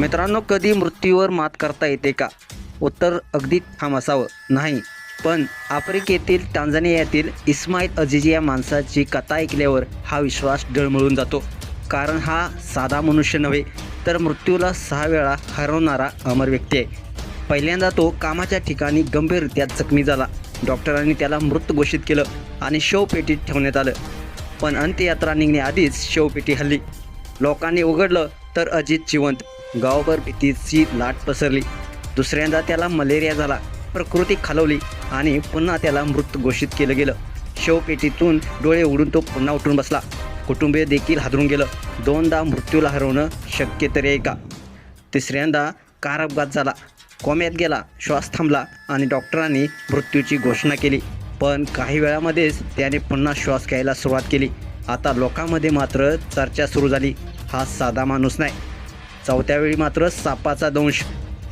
मित्रांनो, कधी मृत्यूवर मात करता येते का? उत्तर अगदी ठाम असावं नाही. पण आफ्रिकेतील टांझानियातील इस्माईल अझीज या माणसाची कथा ऐकल्यावर हा विश्वास डळमळून जातो. कारण हा साधा मनुष्य नव्हे, तर मृत्यूला 6 वेळा हरवणारा अमर व्यक्ती आहे. पहिल्यांदा तो कामाच्या ठिकाणी गंभीररित्या जखमी झाला. डॉक्टरांनी त्याला मृत घोषित केलं आणि शवपेटीत ठेवण्यात आलं. पण अंत्ययात्रा निघण्याआधीच शवपेटी हलली. लोकांनी उघडलं तर अजित जिवंत. गावभर भीतीची लाट पसरली. दुसऱ्यांदा त्याला मलेरिया झाला. प्रकृती खालवली आणि पुन्हा त्याला मृत घोषित केलं गेलं. शवपेटीतून डोळे उघडून तो पुन्हा उठून बसला. कुटुंबीय देखील हादरून गेलं. 2दा मृत्यूला हरवणं शक्य तरी आहे का? तिसऱ्यांदा कार अपघात झाला. कोम्यात गेला, श्वास थांबला आणि डॉक्टरांनी मृत्यूची घोषणा केली. पण काही वेळामध्येच त्याने पुन्हा श्वास घ्यायला सुरुवात केली. आता लोकांमध्ये मात्र चर्चा सुरू झाली. हा साधा माणूस नाही. 4थ्या वेळी मात्र सापाचा दंश.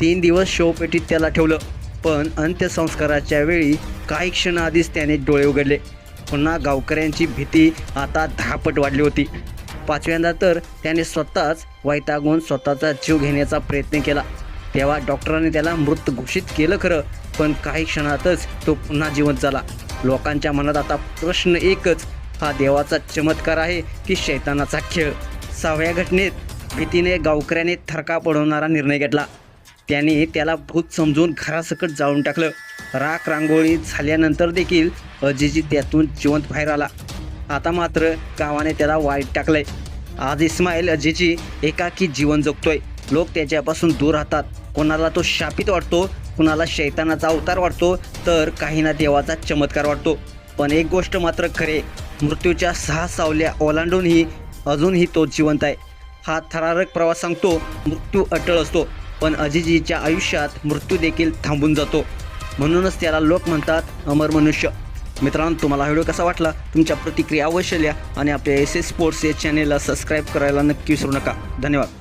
3 दिवस शवपेटीत त्याला ठेवलं. पण अंत्यसंस्काराच्या वेळी काही क्षणाआधीच त्याने डोळे उघडले. पुन्हा गावकऱ्यांची भीती आता 10 पट वाढली होती. 5व्यांदा तर त्याने स्वतःच वैतागून स्वतःचा जीव घेण्याचा प्रयत्न केला. तेव्हा डॉक्टरांनी त्याला मृत घोषित केलं खरं, पण काही क्षणातच तो पुन्हा जिवंत झाला. लोकांच्या मनात आता प्रश्न एकच, हा देवाचा चमत्कार आहे की शैतानाचा खेळ? 6व्या घटनेत भीतीने गावकऱ्याने थरका पडवणारा निर्णय घेतला. त्याने त्याला भूत समजून घरासकट जाळून टाकलं. राख रांगोळी झाल्यानंतर देखील अझीज त्यातून जिवंत बाहेर आला. आता मात्र गावाने त्याला वाईट टाकलंय. आज इस्माईल अझीजी एकाकी जीवन जगतोय. लोक त्याच्यापासून दूर राहतात. कोणाला तो शापित वाटतो, कुणाला शैतानाचा अवतार वाटतो, तर काहींना देवाचा चमत्कार वाटतो. पण एक गोष्ट मात्र खरे, मृत्यूच्या 6 सावल्या ओलांडूनही अजूनही तो जिवंत आहे. हा थरारक प्रवास सांगतो, मृत्यू अटळ असतो, पण अझीजीच्या आयुष्यात मृत्यू देखील थांबून जातो. म्हणूनच त्याला लोक म्हणतात अमर मनुष्य. मित्रांनो, तुम्हाला हा व्हिडिओ कसा वाटला? तुमच्या प्रतिक्रिया अवश्य लिहा आणि आपल्या SS स्पोर्ट्स या चॅनेलला सबस्क्राईब करायला नक्की विसरू नका. धन्यवाद.